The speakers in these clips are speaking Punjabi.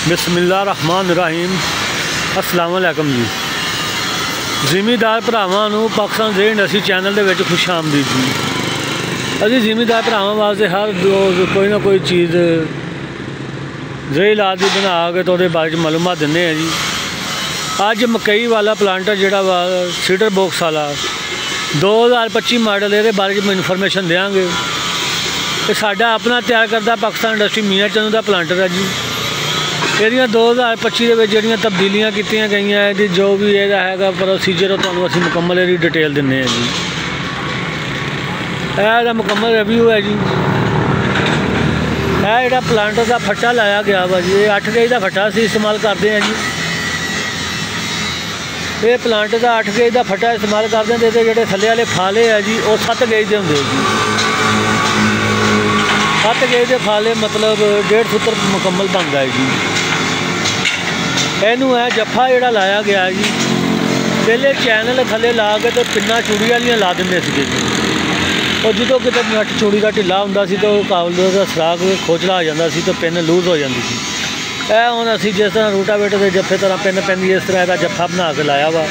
बिस्मिल्लाहिर्रहमानिर्रहीम अस्सलाम वालेकुम जी। ਜ਼ਿਮੀਦਾਰ ਭਰਾਵਾਂ ਨੂੰ ਪਾਕਿਸਤਾਨ ਜ਼ੇਰ ਇੰਡਸਟਰੀ ਚੈਨਲ ਦੇ ਵਿੱਚ ਖੁਸ਼ ਆਮਦੀਦ ਜੀ। ਅਸੀਂ ਜ਼ਿਮੀਦਾਰ ਭਰਾਵਾਂ ਵਾਸਤੇ ਹਰ ਰੋਜ਼ ਕੋਈ ਨਾ ਕੋਈ ਚੀਜ਼ ਜ਼ੇਰ ਇਲਾਜ ਦੀ ਬਣਾ ਕੇ तो ਉਹਦੇ ਬਾਰੇ ਮਾਲੂਮਾਤ ਦਿੰਦੇ ਹਾਂ जी। ਅੱਜ ਮਕਈ ਵਾਲਾ ਪਲਾਂਟਰ ਜਿਹੜਾ ਵਾ ਸੀਡਰ ਬਾਕਸ ਵਾਲਾ 2025 ਮਾਡਲ ਇਹਦੇ ਬਾਰੇ ਮੈਂ ਇਨਫੋਰਮੇਸ਼ਨ ਦੇਵਾਂਗੇ। ਇਹ ਸਾਡਾ ਆਪਣਾ ਤਿਆਰ ਕਰਦਾ ਪਾਕਿਸਤਾਨ ਇੰਡਸਟਰੀ ਮੀਆਂ ਚੰਨੂ ਦਾ ਪਲਾਂਟਰ ਹੈ जी। ਇਹਦੀਆਂ 2025 ਦੇ ਵਿੱਚ ਜਿਹੜੀਆਂ ਤਬਦੀਲੀਆਂ ਕੀਤੀਆਂ ਗਈਆਂ ਇਹਦੀ ਜੋ ਵੀ ਇਹਦਾ ਹੈਗਾ ਪ੍ਰੋਸੀਜਰ ਉਹ ਤੁਹਾਨੂੰ ਅਸੀਂ ਮੁਕੰਮਲ ਇਹਦੀ ਡਿਟੇਲ ਦਿੰਦੇ ਹਾਂ ਜੀ। ਇਹਦਾ ਮੁਕੰਮਲ ਰਿਵਿਊ ਹੈ ਜੀ। ਇਹ ਜਿਹੜਾ ਪਲਾਂਟਰ ਦਾ ਫੱਟਾ ਲਾਇਆ ਗਿਆ ਵਾ ਜੀ, ਇਹ 8 ਗੇਜ ਦਾ ਫੱਟਾ ਅਸੀਂ ਇਸਤੇਮਾਲ ਕਰਦੇ ਹਾਂ ਜੀ। ਇਹ ਪਲਾਂਟਰ ਦਾ 8 ਗੇਜ ਦਾ ਫੱਟਾ ਇਸਤੇਮਾਲ ਕਰਦੇ ਹਾਂ। ਇਹਦੇ ਜਿਹੜੇ ਥੱਲੇ ਵਾਲੇ ਫਾਲੇ ਆ ਜੀ ਉਹ 7 ਗੇਜ ਦੇ ਹੁੰਦੇ ਜੀ। 7 ਗੇਜ ਦੇ ਫਾਲੇ मतलब 1.5 ਫੁੱਟ ਮੁਕੰਮਲ ਬਣਦਾ ਹੈ ਜੀ। ਇਹਨੂੰ ਇਹ ਜੱਫਾ ਜਿਹੜਾ ਲਾਇਆ ਗਿਆ ਜੀ, ਪਹਿਲੇ ਚੈਨਲ ਥੱਲੇ ਲਾ ਕੇ ਤੇ ਪਿੰਨਾਂ ਚੂੜੀ ਵਾਲੀਆਂ ਲਾ ਦਿੰਦੇ ਸੀਗੇ ਜੀ। ਉਹ ਜਦੋਂ ਕਿਤੇ ਨੱਟ ਚੂੜੀ ਦਾ ਢਿੱਲਾ ਹੁੰਦਾ ਸੀ ਤਾਂ ਉਹ ਕਾਬਲ ਦਾ ਸਰਾਗ ਖੋਚਲਾ ਆ ਜਾਂਦਾ ਸੀ ਤਾਂ ਪਿੰਨ ਲੂਜ਼ ਹੋ ਜਾਂਦੀ ਸੀ। ਇਹ ਹੁਣ ਅਸੀਂ ਜਿਸ ਤਰ੍ਹਾਂ ਰੂਟਾਵੇਟਰ ਦੇ ਜੱਫੇ ਤਰ੍ਹਾਂ ਪਿੰਨ ਪੈਂਦੀ ਇਸ ਤਰ੍ਹਾਂ ਇਹਦਾ ਜੱਫਾ ਬਣਾ ਕੇ ਲਾਇਆ ਵਾ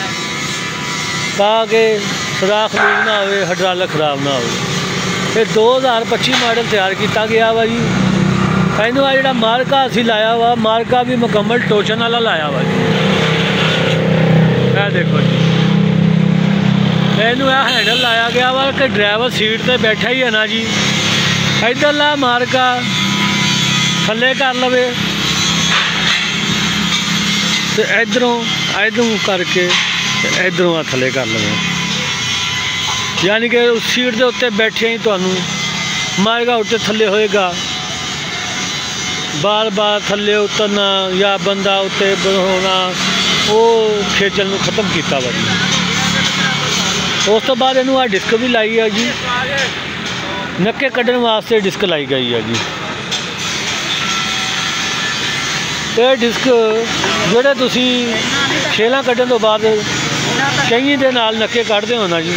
ਤਾਂ ਕਿ ਸੁਰਾਖ ਲੂਜ਼ ਨਾ ਹੋਵੇ, ਹਾਈਡ੍ਰੋਲਿਕ ਖਰਾਬ ਨਾ ਹੋਵੇ। ਇਹ 2025 ਮਾਡਲ ਤਿਆਰ ਕੀਤਾ ਗਿਆ ਵਾ ਜੀ। ਇਹਨੂੰ ਆ ਜਿਹੜਾ ਮਾਰਕਾ ਅਸੀਂ ਲਾਇਆ ਵਾ, ਮਾਰਕਾ ਵੀ ਮੁਕੰਮਲ ਟੋਚਨ ਵਾਲਾ ਲਾਇਆ ਵਾ ਜੀ। ਇਹ ਦੇਖੋ ਜੀ, ਇਹਨੂੰ ਇਹ ਹੈਂਡਲ ਲਾਇਆ ਗਿਆ ਵਾ ਕਿ ਡਰਾਈਵਰ ਸੀਟ ਤੇ ਬੈਠਾ ਹੀ ਹੈ ਨਾ ਜੀ, ਇੱਧਰਲਾ ਮਾਰਕਾ ਥੱਲੇ ਕਰ ਲਵੇ ਤੇ ਇੱਧਰੋਂ ਕਰਕੇ ਇੱਧਰੋਂ ਥੱਲੇ ਕਰ ਲਵੇ। यानी कि उस सीट के उत्ते बैठे ही तो मारेगा उत्ते थले होएगा। बार बार थले उतरना या बंदा उत्ते होना वो खेचल नूं खत्म किया वा जी। उस तो बाद इनू आ डिस्क भी लाई है जी, नक्के कड्ढण वास्ते डिस्क लाई गई है जी। ये डिस्क जोड़े तुसी खेलां कड्ढण तो बाद कई दे नाल नक्के कढ़ते हो ना जी,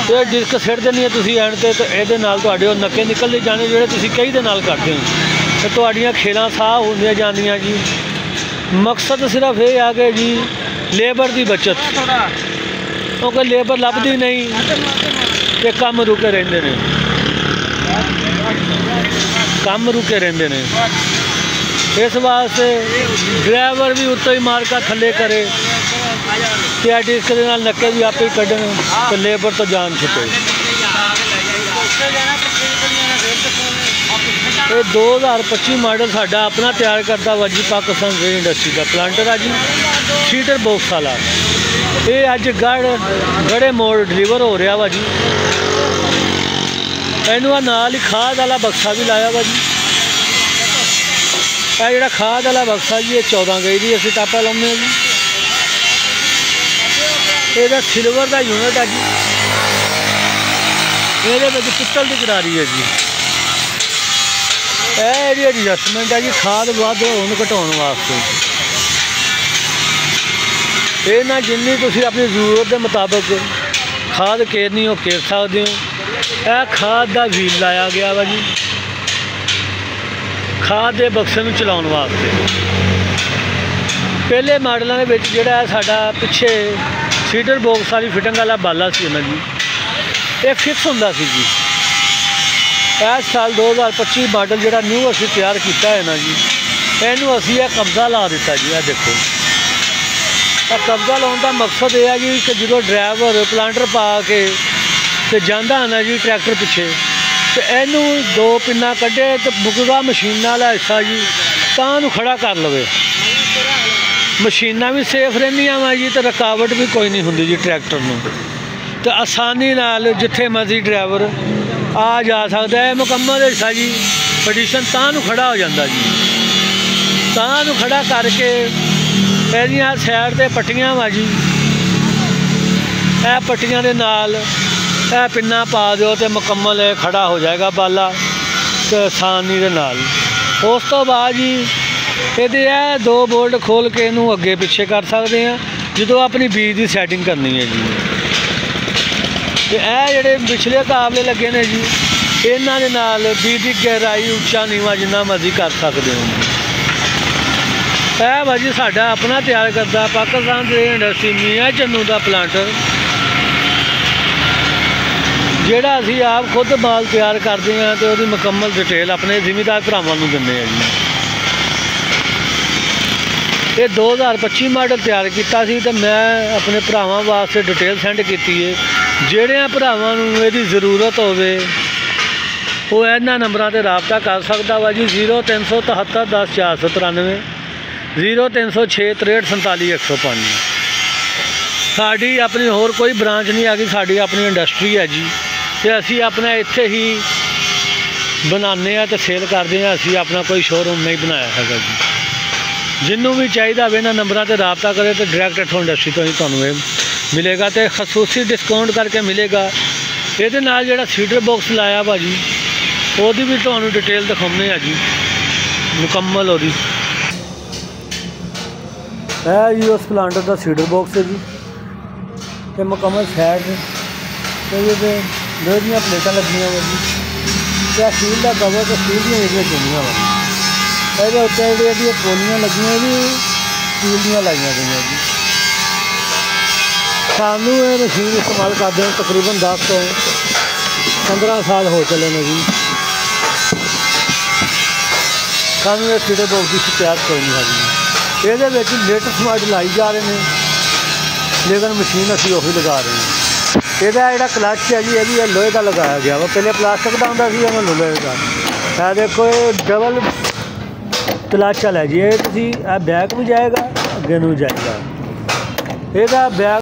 तो डिस्क सिट देनी है तुसी एंड ते, तो ये तुहाडे नक्के निकलते जाने जोड़े तुसी कई दे नाल कढ़ते हो तो तुहाडियां खेलां साफ होंदियां जांदियां जी। मकसद सिर्फ ये आ कि जी लेबर की बचत, क्योंकि लेबर लभदी नहीं तो काम रुके रहिंदे ने, काम रुके रहिंदे ने। इस वास्ते ड्राइवर भी उत्तों ही मारका थले करे तो डिस्क के नाल नक्के भी आपे कढ़न तो लेबर तो जान छुटे। ये 2025 मॉडल साडा अपना तैयार करता वा जी पाकिस्तान ज़ेर इंडस्ट्री का पलांटर है जी, सीडर बॉक्स वाला। ये अज गड़े मोड़ डिलीवर हो रहा वा जी। इनू नाल ही खाद वाला बक्सा भी लाया वा जी। यह जोड़ा खाद वाला बक्सा जी, ये 14 गई की असीं टापा लाने जी। ये सिल्वर का यूनिट है जी, ये पित्तल की करारी है जी। यह एडजस्टमेंट है जी खाद वध होने घटाने वास्ते। ये ना जिन्नी तुसी अपनी जरूरत के मुताबिक खाद केरनी हो केर सकते हो। यह खाद का व्हील लाया गया वा जी, खाद के बक्से में चलाने वास्ते। पहले मॉडलों के जोड़ा साडा पिछे सीडर बॉक्स वाली फिटिंग वाला बाला सी ना जी, ये फिक्स होंदा सी जी। इस साल 2025 मॉडल जोड़ा न्यू असी तैयार किया है ना जी, इनू असी कब्जा ला दिता जी। यह देखो, कब्जा लाने का मकसद यह है जी कि जो ड्राइवर प्लांटर पा के तो जाता है ना जी ट्रैक्टर पिछे, तो इनू 2 पिन्ना कढ़े तो मुकदा मशीन वाला हिस्सा जी तां खड़ा कर लवे। मशीनां भी सेफ रहिंदियां वा जी, तो रुकावट भी कोई नहीं हुंदी जी ट्रैक्टर नूं, तो आसानी नाल जिथे मर्जी ड्राइवर आ जा सकता है। मुकम्मल हिस्सा जी पोजीशन तां खड़ा हो जाता जी, तां खड़ा करके इहदियां साइड ते पट्टियां वा जी, यह पट्टियां दे नाल यह पिन्ना पा दो तो मुकम्मल खड़ा हो जाएगा बाला तो आसानी दे नाल। उस तो बाद जी ये 2 बोल्ट खोल के इनू अगे पिछे कर सकते हैं जो अपनी बीज की सैटिंग करनी है जी। तो यह जोड़े पिछले काबले लगे ने जी, इन्हों बीज की गहराई उच्चा नीवा जिन्ना मर्जी कर सकते हो। ਇਹ ਭਾਜੀ ਸਾਡਾ ਆਪਣਾ ਤਿਆਰ ਕਰਦਾ ਪਾਕਿਸਤਾਨ ਦੇ ਇੰਡਸਟਰੀ ਮੀਆਂ ਚੰਨੂ ਦਾ ਪਲਾਂਟਰ, ਜਿਹੜਾ ਅਸੀਂ ਆਪ ਖੁਦ ਮਾਲ ਤਿਆਰ ਕਰਦੇ ਹਾਂ ਤੇ ਉਹਦੀ ਮੁਕੰਮਲ ਡਿਟੇਲ ਆਪਣੇ ਜ਼ਿਮੀਂਦਾਰ ਭਰਾਵਾਂ ਨੂੰ ਦਿੰਦੇ ਹਾਂ ਜੀ। ਇਹ 2025 ਮਾਡਲ ਤਿਆਰ ਕੀਤਾ ਸੀ ਤੇ ਮੈਂ ਆਪਣੇ ਭਰਾਵਾਂ ਵਾਸਤੇ ਡਿਟੇਲ ਸੈਂਡ ਕੀਤੀ ਹੈ। ਜਿਹੜਿਆਂ ਭਰਾਵਾਂ ਨੂੰ ਇਹਦੀ ਜ਼ਰੂਰਤ ਹੋਵੇ ਉਹ ਇਹਨਾਂ ਨੰਬਰਾਂ 'ਤੇ ਰਾਬਤਾ ਕਰ ਸਕਦਾ ਵਾ ਜੀ। 0373 10 493, 0306 63 47 105। ਸਾਡੀ ਆਪਣੀ ਹੋਰ ਕੋਈ ਬ੍ਰਾਂਚ ਨਹੀਂ ਹੈਗੀ, ਸਾਡੀ ਆਪਣੀ ਇੰਡਸਟਰੀ ਹੈ ਜੀ ਤੇ ਅਸੀਂ ਆਪਣਾ ਇੱਥੇ ਹੀ ਬਣਾਉਂਦੇ ਹਾਂ ਤੇ ਸੇਲ ਕਰਦੇ ਹਾਂ। ਅਸੀਂ ਆਪਣਾ ਕੋਈ ਸ਼ੋਰੂਮ ਨਹੀਂ ਬਣਾਇਆ ਹੈਗਾ ਜੀ। ਜਿਹਨੂੰ ਵੀ ਚਾਹੀਦਾ ਹੋਵੇ ਇਹਨਾਂ ਨੰਬਰਾਂ 'ਤੇ ਰਾਬਤਾ ਕਰੇ ਤੇ ਡਾਇਰੈਕਟ ਇੱਥੋਂ ਇੰਡਸਟਰੀ ਤੋਂ ਹੀ ਤੁਹਾਨੂੰ ਇਹ ਮਿਲੇਗਾ ਤੇ ਖਸੂਸੀ ਡਿਸਕਾਊਂਟ ਕਰਕੇ ਮਿਲੇਗਾ। ਇਹਦੇ ਨਾਲ ਜਿਹੜਾ ਸੀਡਰ ਬਾਕਸ ਲਾਇਆ ਭਾਜੀ ਉਹਦੀ ਵੀ ਤੁਹਾਨੂੰ ਡਿਟੇਲ ਦਿਖਾਉਂਦੇ ਆ ਜੀ ਮੁਕੰਮਲ ਉਹਦੀ। ਇਹ ਜੀ ਉਸ ਪਲਾਂਟਰ ਦਾ ਸੀਡਰ ਬਾਕਸ ਹੈ ਜੀ ਤੇ ਮੁਕੰਮਲ ਸਾਈਡ ਤੇ ਇਹਦੇ ਲੋਹੇ ਦੀਆਂ ਪਲੇਟਾਂ ਲੱਗੀਆਂ ਵਾ ਜੀ ਤੇ ਸਟੀਲ ਦਾ ਕਵਰ ਤੇ ਸਟੀਲ ਦੀਆਂ ਜਿਹੜੀਆਂ ਚੁੰਨੀਆਂ ਵਾ ਇਹਦੇ ਉੱਤੇ ਜਿਹੜੀਆਂ ਇਹਦੀਆਂ ਕੋਲੀਆਂ ਲੱਗੀਆਂ ਵੀ ਸਟੀਲ ਦੀਆਂ ਲਾਈਆਂ ਗਈਆਂ ਜੀ। ਸਾਨੂੰ ਇਹ ਮਸ਼ੀਨ ਇਸਤੇਮਾਲ ਕਰਦੇ ਹਾਂ ਤਕਰੀਬਨ 10 ਤੋਂ 15 ਸਾਲ ਹੋ ਚਲੇ ਨੇ ਜੀ। ਸਾਨੂੰ ਇਹ ਸੀਡਰ ਬਾਕਸ ਦੀ ਸ਼ਿਕਾਇਤ ਕੋਈ ਨਹੀਂ ਹੈਗੀ। ਇਹਦੇ ਵਿੱਚ ਲੇਟੈਸਟ ਮਾਡਲ ਲਾਈ ਜਾ ਰਹੇ ਨੇ ਲੇਕਿਨ ਮਸ਼ੀਨ ਅਸੀਂ ਉਹੀ ਲਗਾ ਰਹੇ ਹਾਂ। ਇਹਦਾ ਜਿਹੜਾ ਕਲੱਚ ਹੈ ਜੀ ਇਹ ਵੀ ਲੋਹੇ ਦਾ ਲਗਾਇਆ ਗਿਆ ਵਾ। ਪਹਿਲੇ ਪਲਾਸਟਿਕ ਦਾ ਹੁੰਦਾ ਸੀ, ਹੁਣ ਲੋਹੇ ਦਾ। ਇਹ ਦੇਖੋ ਇਹ ਡਬਲ ਕਲੱਚ ਵਾਲਾ ਜੀ। ਇਹ ਤੁਸੀਂ ਇਹ ਬੈਕ ਵੀ ਜਾਏਗਾ ਅੱਗੇ ਨੂੰ ਵੀ ਜਾਏਗਾ। ਇਹਦਾ ਬੈਕ